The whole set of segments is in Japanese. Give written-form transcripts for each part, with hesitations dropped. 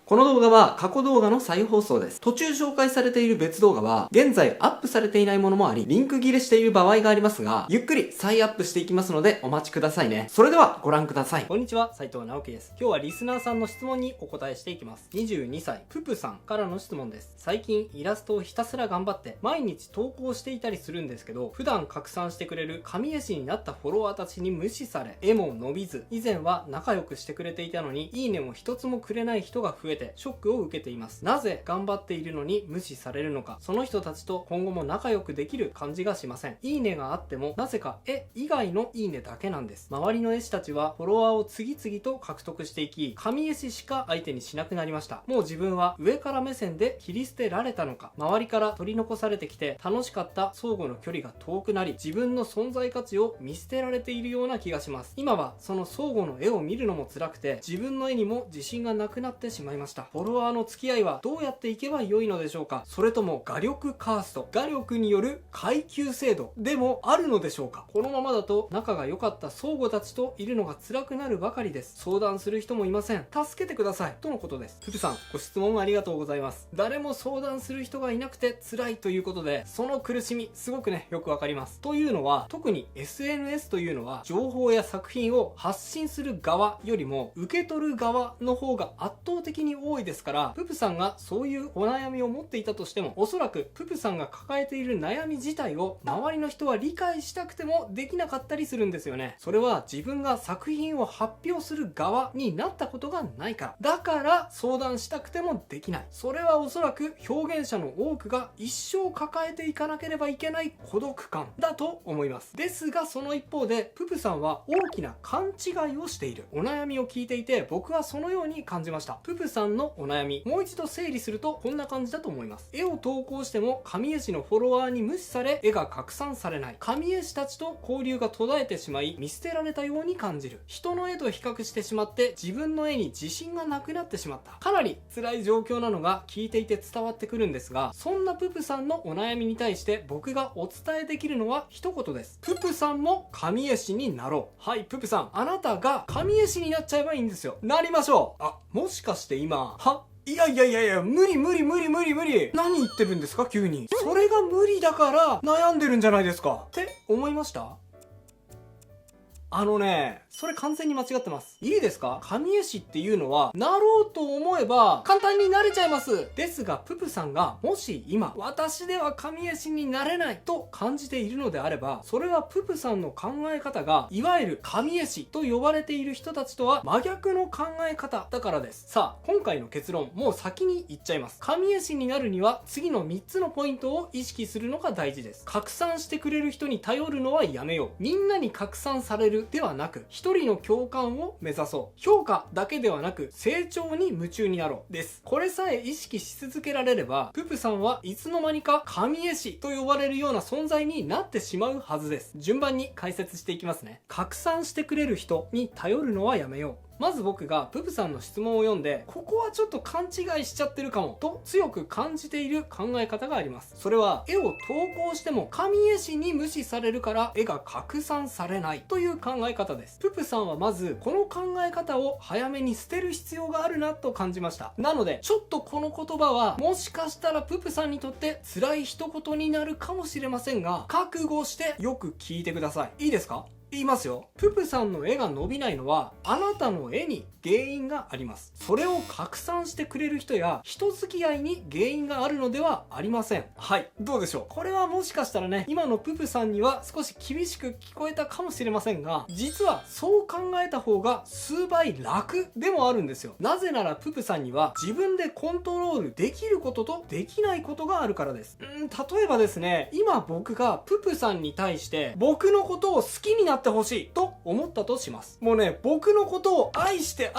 この動画は過去動画の再放送です。途中紹介されている別動画は現在アップされていないものもあり、リンク切れしている場合がありますが、ゆっくり再アップしていきますのでお待ちくださいね。それではご覧ください。こんにちは、斉藤直樹です。今日はリスナーさんの質問にお答えしていきます。22歳、ププさんからの質問です。最近イラストをひたすら頑張って毎日投稿していたりするんですけど、普段拡散してくれる神絵師になったフォロワーたちに無視され、絵も伸びず、以前は仲良くしてくれていたのにいいねも一つもくれない人が増えてショックを受けています。なぜ頑張っているのに無視されるのか、その人たちと今後も仲良くできる感じがしません。いいねがあってもなぜか絵以外のいいねだけなんです。周りの絵師たちはフォロワーを次々と獲得していき、神絵師しか相手にしなくなりました。もう自分は上から目線で切り捨てられたのか、周りから取り残されてきて楽しかった相互の距離が遠くなり、自分の存在価値を見捨てられているような気がします。今はその相互の絵を見るのも辛くて、自分の絵にも自信がなくなってしまいました。フォロワーの付き合いはどうやっていけば良いのでしょうか。それとも画力カースト、画力による階級制度でもあるのでしょうか。このままだと仲が良かった相互たちといるのが辛くなるばかりです。相談する人もいません。助けてくださいとのことです。ププさん、ご質問ありがとうございます。誰も相談する人がいなくて辛いということで、その苦しみすごくね、よくわかります。というのは、特に SNS というのは情報や作品を発信する側よりも受け取る側の方が圧倒的に多いですから、ププさんがそういうお悩みを持っていたとしても、おそらくププさんが抱えている悩み自体を周りの人は理解したくてもできなかったりするんですよね。それは自分が作品を発表する側になったことがないから。だから相談したくてもできない。それはおそらく表現者の多くが一生抱えていかなければいけない孤独感だと思います。ですがその一方で、ププさんは大きな勘違いをしている。お悩みを聞いていて僕はそのように感じました。ププさんのお悩み、もう一度整理するとこんな感じだと思います。絵を投稿しても神絵師のフォロワーに無視され、絵が拡散されない。神絵師たちと交流が途絶えてしまい見捨てられたように感じる。人の絵と比較してしまって自分の絵に自信がなくなってしまった。かなり辛い状況なのが聞いていて伝わってくるんですが、そんなププさんのお悩みに対して僕がお伝えできるのは一言です。ププさんも神絵師になろう。はい、ププさん、あなたが神絵師になっちゃえばいいんですよ。なりましょう。あ、もしかして今いや、無理。何言ってるんですか急に。それが無理だから悩んでるんじゃないですかって思いました？それ完全に間違ってます。いいですか？神絵師っていうのは、なろうと思えば簡単になれちゃいます。ですが、ププさんがもし今、私では神絵師になれないと感じているのであれば、それはププさんの考え方が、いわゆる神絵師と呼ばれている人たちとは真逆の考え方だからです。さあ、今回の結論、もう先に言っちゃいます。神絵師になるには、次の3つのポイントを意識するのが大事です。拡散してくれる人に頼るのはやめよう。みんなに拡散されるではなく、一人の共感を目指そう。評価だけではなく成長に夢中になろうです。これさえ意識し続けられれば、ププさんはいつの間にか神絵師と呼ばれるような存在になってしまうはずです。順番に解説していきますね。拡散してくれる人に頼るのはやめよう。まず僕がププさんの質問を読んで、ここはちょっと勘違いしちゃってるかもと強く感じている考え方があります。それは、絵を投稿しても神絵師に無視されるから絵が拡散されないという考え方です。ププさんはまずこの考え方を早めに捨てる必要があるなと感じました。なのでちょっとこの言葉はもしかしたらププさんにとって辛い一言になるかもしれませんが、覚悟してよく聞いてください。いいですか？言いますよ。ププさんの絵が伸びないのはあなたの絵に原因があります。それを拡散してくれる人や人付き合いに原因があるのではありません。はい、どうでしょう。これはもしかしたらね、今のププさんには少し厳しく聞こえたかもしれませんが、実はそう考えた方が数倍楽でもあるんですよ。なぜならププさんには自分でコントロールできることとできないことがあるからです。例えばですね、今僕がププさんに対して僕のことを好きになってほしいと思ったとします。もうね、僕のことを愛して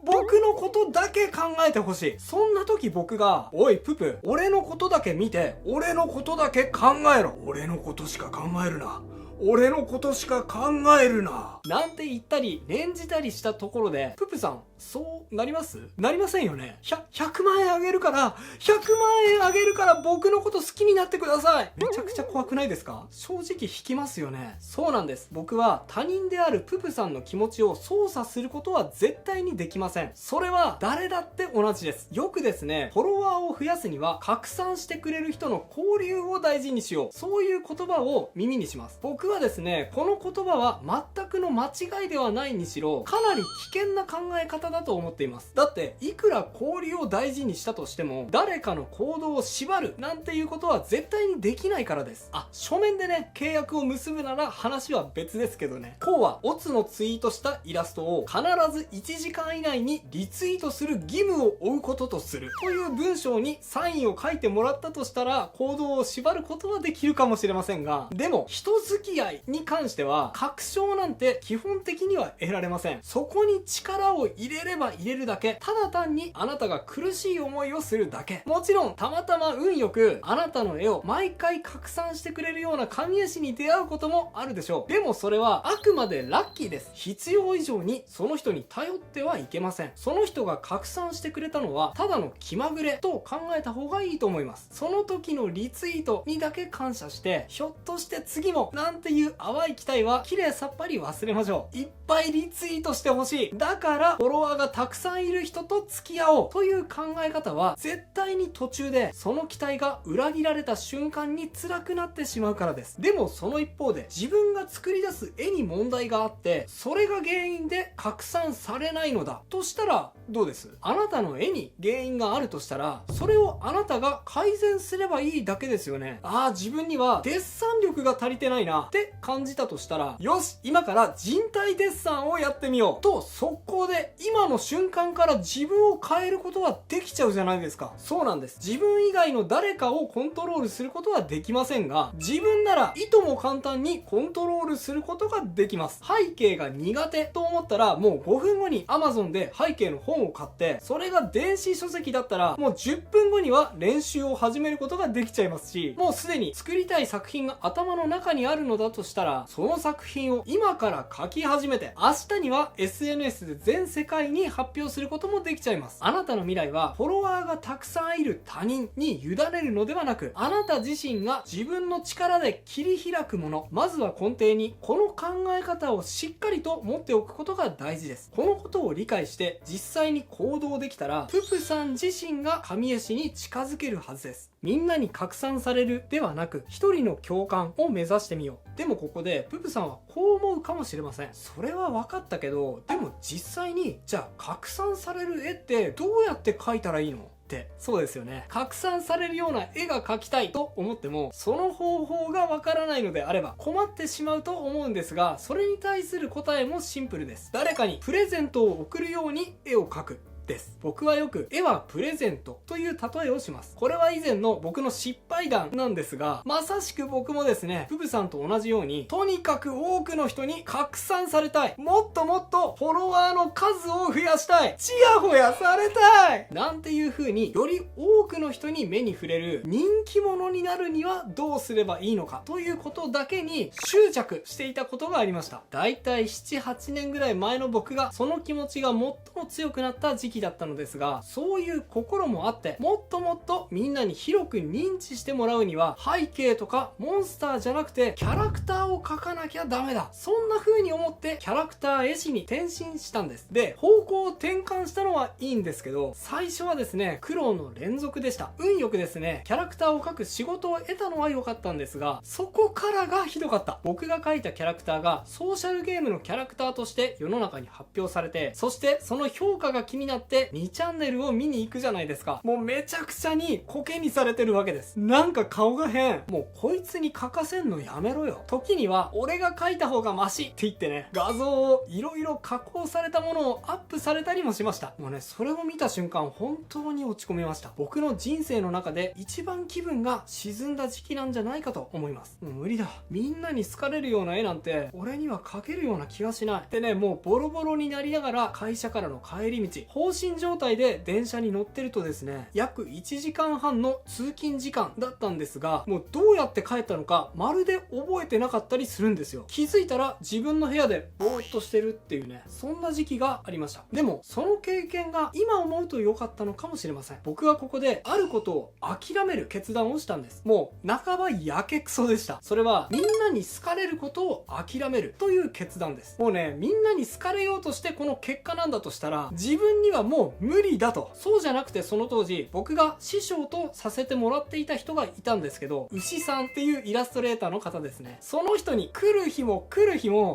僕のことだけ考えてほしい。そんな時僕が、おいププ、俺のことだけ見て、俺のことだけ考えろ。俺のことしか考えるな。俺のことしか考えるな。なんて言ったり念じたりしたところで、ププさんそうなります？なりませんよね。100万円あげるから僕のこと好きになってください。めちゃくちゃ怖くないですか？正直引きますよね。そうなんです。僕は他人であるププさんの気持ちを操作することは絶対にできません。それは誰だって同じです。よくですね、フォロワーを増やすには拡散してくれる人の交流を大事にしよう、そういう言葉を耳にします。僕はですね、この言葉は全くの間違いではないにしろ、かなり危険な考え方だと思っています。だっていくら交流を大事にしたとしても、誰かの行動を縛るなんていうことは絶対にできないからです。書面でね、契約を結ぶなら話は別ですけどね。こうはオツのツイートしたイラストを必ず1時間以内にリツイートする義務を負うこととするという文章にサインを書いてもらったとしたら、行動を縛ることはできるかもしれませんが、でも人付き合いに関しては確証なんて基本的には得られません。そこに力を入れれば入れるだけ、ただ単にあなたが苦しい思いをするだけ。もちろんたまたま運よくあなたの絵を毎回拡散してくれるような神絵師に出会うこともあるでしょう。でもそれはあくまでラッキーです。必要以上にその人に頼ってはいけません。その人が拡散してくれたのはただの気まぐれと考えた方がいいと思います。その時のリツイートにだけ感謝して、ひょっとして次もなんていう淡い期待はきれいさっぱり忘れましょう。いっぱいリツイートしてほしい。だからフォロワーがたくさんいる人と付き合おうという考え方は、絶対に途中でその期待が裏切られた瞬間に辛くなってしまうからです。でもその一方で、自分が作り出す絵に問題があって、それが原因で拡散されないのだとしたらどうです？あなたの絵に原因があるとしたら、それをあなたが改善すればいいだけですよね。自分にはデッサン力が足りてないなって感じたとしたら、よし、今から人体デッサンをやってみようと速攻で今の瞬間から自分を変えることはできちゃうじゃないですか。そうなんです。自分以外の誰かをコントロールすることはできませんが、自分ならいとも簡単にコントロールすることができます。背景が苦手と思ったら、もう5分後に Amazon で背景の本を買って、それが電子書籍だったらもう10分後には練習を始めることができちゃいますし、もうすでに作りたい作品が頭の中にあるのだとしたら、その作品を今から書き始めて、明日には SNS で全世界に発表することもできちゃいます。あなたの未来はフォロワーがたくさんいる他人に委ねるのではなく、あなた自身が自分の力で切り開くもの。まずは根底にこの考え方をしっかりと持っておくことが大事です。このことを理解して実際に行動できたら、ププさん自身が神絵師に近づけるはずです。みんなに拡散されるではなく、一人の共感を目指してみよう。でもここでププさんはこう思うかもしれません。それは分かったけど、でも実際にじゃあ拡散される絵ってどうやって描いたらいいの？そうですよね。拡散されるような絵が描きたいと思っても、その方法がわからないのであれば困ってしまうと思うんですが、それに対する答えもシンプルです。誰かにプレゼントを贈るように絵を描くです。僕はよく絵はプレゼントという例えをします。これは以前の僕の失敗談なんですが、まさしく僕もですね、ププさんと同じように、とにかく多くの人に拡散されたい、もっともっとフォロワーの数を増やしたい、ちやほやされたいなんていう風に、より多くの人に目に触れる人気者になるにはどうすればいいのかということだけに執着していたことがありました。だいたい 7,8 年ぐらい前の僕がその気持ちが最も強くなった時期だったのですが、そういう心もあって、もっともっとみんなに広く認知してもらうには、背景とかモンスターじゃなくてキャラクターを描かなきゃダメだ、そんな風に思ってキャラクター絵師に転身したんです。で、方向を転換したのはいいんですけど、最初はですね、苦労の連続でした。運よくですね、キャラクターを描く仕事を得たのは良かったんですが、そこからがひどかった。僕が描いたキャラクターがソーシャルゲームのキャラクターとして世の中に発表されて、そしてその評価が気になって2チャンネルを見に行くじゃないですか。もうめちゃくちゃにコケにされてるわけです。なんか顔が変。もうこいつに描かせんのやめろよ。時には俺が描いた方がマシって言ってね、画像をいろいろ加工されたものをアップされたりもしました。もうね、それを見た瞬間本当に落ち込みました。僕の人生の中で一番気分が沈んだ時期なんじゃないかと思います。もう無理だ。みんなに好かれるような絵なんて俺には描けるような気がしない。でね、もうボロボロになりながら会社からの帰り道、報心状態で電車に乗ってるとですね、約1時間半の通勤時間だったんですが、もうどうやって帰ったのかまるで覚えてなかったりするんですよ。気づいたら自分の部屋でぼーっとしてるっていうね、そんな時期がありました。でもその経験が今思うと良かったのかもしれません。僕はここであることを諦める決断をしたんです。もう半ばやけくそでした。それはみんなに好かれることを諦めるという決断です。もうね、みんなに好かれようとしてこの結果なんだとしたら、自分にはもう無理だと。そうじゃなくて、その当時僕が師匠とさせてもらっていた人がいたんですけど、牛さんっていうイラストレーターの方ですね。その人に来る日も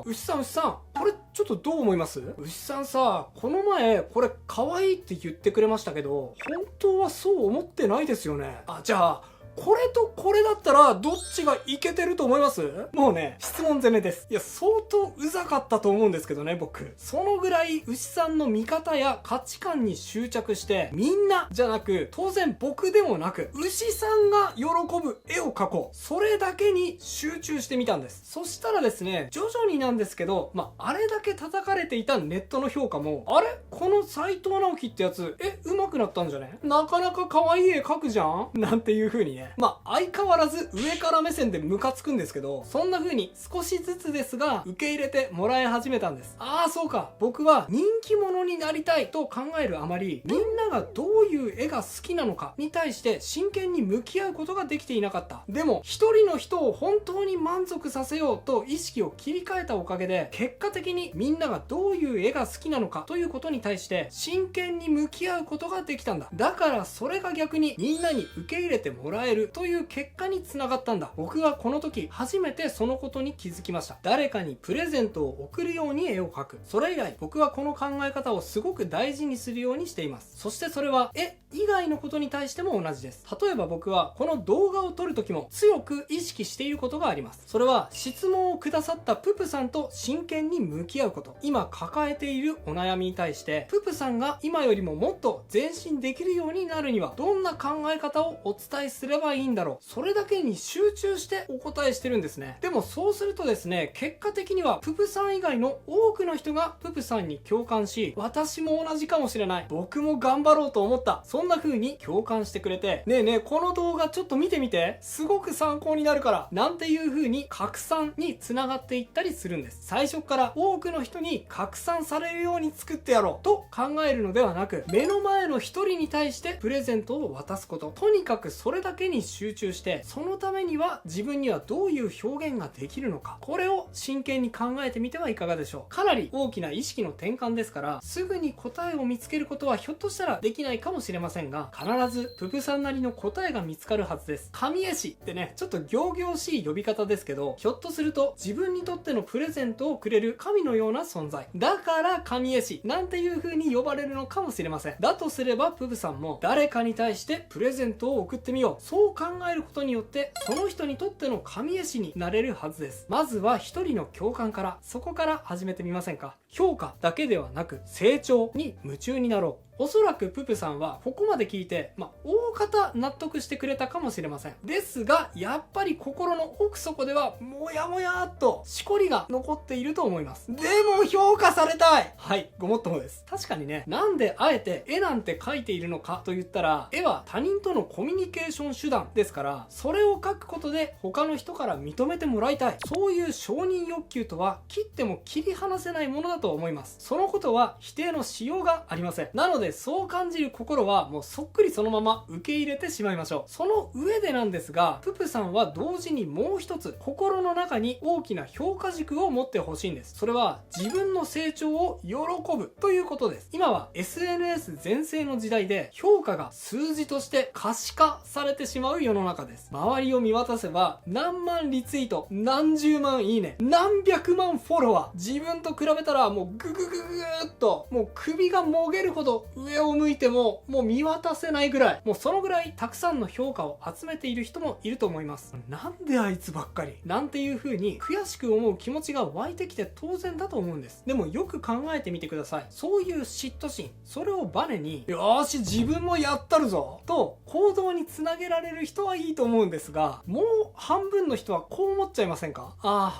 牛さんこれちょっとどう思います？牛さんさ、この前これ可愛いって言ってくれましたけど、本当はそう思ってないですよね。じゃあこれとこれだったらどっちがイケてると思います？もうね、質問攻めです。いや、相当うざかったと思うんですけどね、僕。そのぐらい牛さんの見方や価値観に執着して、みんなじゃなく、当然僕でもなく、牛さんが喜ぶ絵を描こう。それだけに集中してみたんです。そしたらですね、徐々になんですけど、あれだけ叩かれていたネットの評価も、あれこの斎藤直樹ってやつ、上手くなったんじゃね？なかなか可愛い絵描くじゃん？なんていう風にね。相変わらず上から目線でムカつくんですけど、そんな風に少しずつですが受け入れてもらい始めたんです。そうか、僕は人気者になりたいと考えるあまり、みんながどういう絵が好きなのかに対して真剣に向き合うことができていなかった。でも一人の人を本当に満足させようと意識を切り替えたおかげで、結果的にみんながどういう絵が好きなのかということに対して真剣に向き合うことができたんだ。だからそれが逆にみんなに受け入れてもらえるという結果につながったんだ。僕はこの時初めてそのことに気づきました。誰かにプレゼントを贈るように絵を描く。それ以来僕はこの考え方をすごく大事にするようにしています。そしてそれは絵以外のことに対しても同じです。例えば僕はこの動画を撮る時も強く意識していることがあります。それは質問をくださったププさんと真剣に向き合うこと。今抱えているお悩みに対してププさんが今よりももっと前進できるようになるにはどんな考え方をお伝えすればいいんだろう。それだけに集中してお答えしてるんですね。でもそうするとですね、結果的にはププさん以外の多くの人がププさんに共感し、私も同じかもしれない、僕も頑張ろうと思った、そんな風に共感してくれて、ねえねえこの動画ちょっと見てみて、すごく参考になるから、なんていう風に拡散につながっていったりするんです。最初から多くの人に拡散されるように作ってやろうと考えるのではなく、目の前の一人に対してプレゼントを渡すこと。とにかくそれだけに集中して、そのためには自分にはどういう表現ができるのか、これを真剣に考えてみてはいかがでしょう。かなり大きな意識の転換ですから、すぐに答えを見つけることはひょっとしたらできないかもしれませんが、必ずププさんなりの答えが見つかるはずです。神絵師ってね、ちょっと仰々しい呼び方ですけど、ひょっとすると自分にとってのプレゼントをくれる神のような存在だから神絵師なんていう風に呼ばれるのかもしれません。だとすればププさんも誰かに対してプレゼントを送ってみよう、そう考えることによってその人にとっての神絵師になれるはずです。まずは一人の共感から、そこから始めてみませんか。評価だけではなく成長に夢中になろう。おそらくププさんはここまで聞いて、大方納得してくれたかもしれません。ですがやっぱり心の奥底ではもやもやっとしこりが残っていると思います。でも評価されたい。はい、ごもっともです。確かにね、なんであえて絵なんて描いているのかと言ったら、絵は他人とのコミュニケーション手段ですから、それを描くことで他の人から認めてもらいたい、そういう承認欲求とは切っても切り離せないものだと思います。そのことは否定のしようがありません。なのでそう感じる心はもうそっくりそのまま受け入れてしまいましょう。その上でなんですが、ププさんは同時にもう一つ心の中に大きな評価軸を持ってほしいんです。それは自分の成長を喜ぶということです。今は SNS 全盛の時代で、評価が数字として可視化されてしまう世の中です。周りを見渡せば何万リツイート、何十万いいね、何百万フォロワー、自分と比べたらもうググググーっともう首がもげるほど上を向いてももう見渡せないぐらい、もうそのぐらいたくさんの評価を集めている人もいると思います。なんであいつばっかりなんていう風に悔しく思う気持ちが湧いてきて当然だと思うんです。でもよく考えてみてください。そういう嫉妬心、それをバネによーし自分もやったるぞと行動につなげられる人はいいと思うんですが、もう半分の人はこう思っちゃいませんか？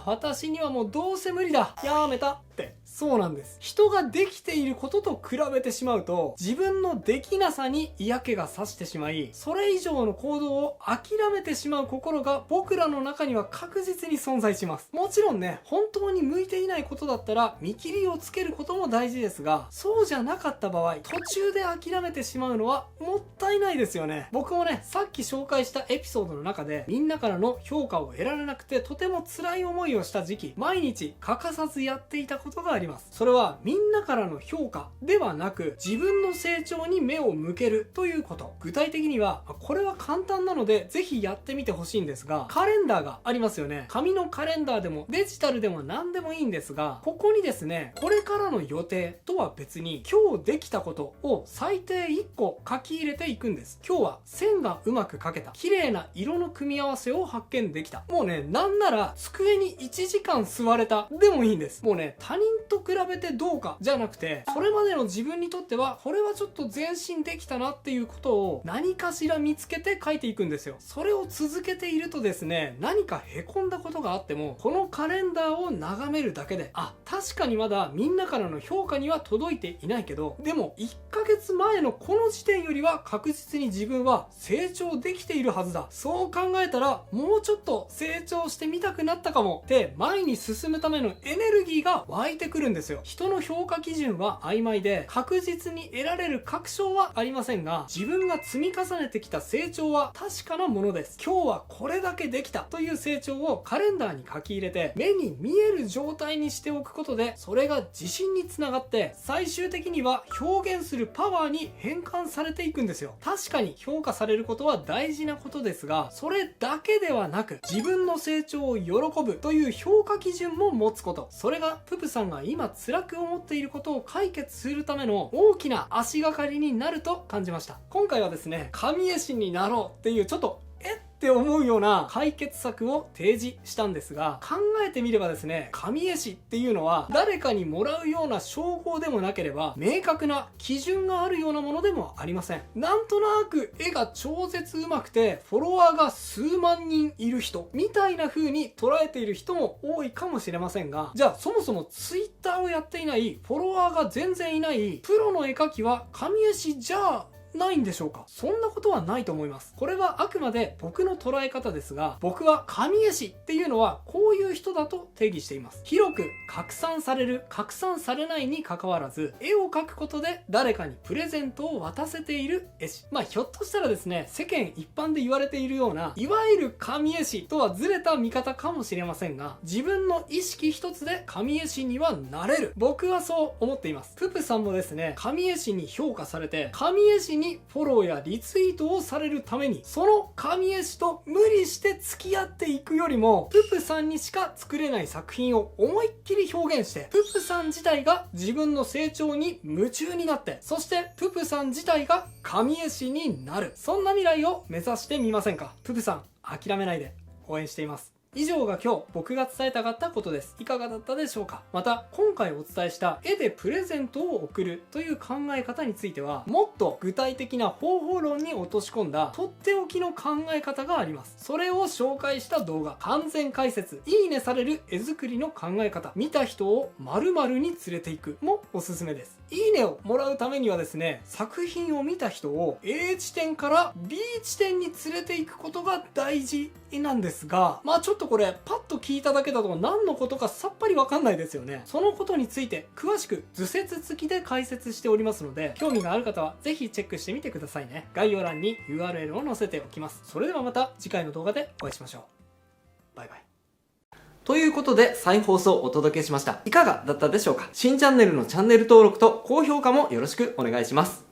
私にはもうどうせ無理だ、やめたって。そうなんです。人ができていることと比べてしまうと、と自分のできなさに嫌気がさしてしまい、それ以上の行動を諦めてしまう心が僕らの中には確実に存在します。もちろんね、本当に向いていないことだったら見切りをつけることも大事ですが、そうじゃなかった場合、途中で諦めてしまうのはもったいないですよね。僕もね、さっき紹介したエピソードの中でみんなからの評価を得られなくてとても辛い思いをした時期、毎日欠かさずやっていたことがあります。それはみんなからの評価ではなく、自分の成長に目を向けるということ。具体的には、これは簡単なのでぜひやってみてほしいんですが、カレンダーがありますよね。紙のカレンダーでもデジタルでも何でもいいんですが、ここにですね、これからの予定とは別に今日できたことを最低1個書き入れていくんです。今日は線がうまく描けた、綺麗な色の組み合わせを発見できた、もうね、なんなら机に1時間座れたでもいいんです。もうね、他人と比べてどうかじゃなくて、それまでの自分にとってはこれはちょっと前進できたなっていうことを何かしら見つけて書いていくんですよ。それを続けているとですね、何かへこんだことがあってもこのカレンダーを眺めるだけで、あ、確かにまだみんなからの評価には届いていないけど、でも1ヶ月前のこの時点よりは確実に自分は成長できているはずだ、そう考えたらもうちょっと成長してみたくなったかもって前に進むためのエネルギーが湧いてくるんですよ。人の評価基準は曖昧で確実に得られる確証はありませんが、自分が積み重ねてきた成長は確かなものです。今日はこれだけできたという成長をカレンダーに書き入れて目に見える状態にしておくことで、それが自信につながって最終的には表現するパワーに変換されていくんですよ。確かに評価されることは大事なことですが、それだけではなく自分の成長を喜ぶという評価基準も持つこと、それがププさんが今辛く思っていることを解決するための大きな足がかりになると感じました。今回はですね、神絵師になろうっていうちょっとって思うような解決策を提示したんですが、考えてみればですね、神絵師っていうのは誰かにもらうような称号でもなければ明確な基準があるようなものでもありません。なんとなく絵が超絶うまくてフォロワーが数万人いる人みたいな風に捉えている人も多いかもしれませんが、じゃあそもそもツイッターをやっていない、フォロワーが全然いないプロの絵描きは神絵師じゃあないんでしょうか。そんなことはないと思います。これはあくまで僕の捉え方ですが、僕は神絵師っていうのはこういう人だと定義しています。広く拡散される拡散されないに関わらず、絵を描くことで誰かにプレゼントを渡せている絵師。ひょっとしたらですね、世間一般で言われているようないわゆる神絵師とはずれた見方かもしれませんが、自分の意識一つで神絵師にはなれる。僕はそう思っています。ププさんもですね、神絵師に評価されて神絵師にフォローやリツイートをされるために、その神絵師と無理して付き合っていくよりも、ププさんにしか作れない作品を思いっきり表現して、ププさん自体が自分の成長に夢中になって、そしてププさん自体が神絵師になる、そんな未来を目指してみませんか。ププさん諦めないで応援しています。以上が今日僕が伝えたかったことです。いかがだったでしょうか。また今回お伝えした絵でプレゼントを贈るという考え方については、もっと具体的な方法論に落とし込んだとっておきの考え方があります。それを紹介した動画、完全解説、いいねされる絵作りの考え方、見た人を〇〇に連れていくもおすすめです。いいねをもらうためにはですね、作品を見た人を A 地点から B 地点に連れていくことが大事なんですが、ちょっとこれパッと聞いただけだと何のことかさっぱりわかんないですよね。そのことについて詳しく図説付きで解説しておりますので、興味がある方はぜひチェックしてみてくださいね。概要欄に URL を載せておきます。それではまた次回の動画でお会いしましょう。バイバイ。ということで再放送をお届けしました。いかがだったでしょうか。新チャンネルのチャンネル登録と高評価もよろしくお願いします。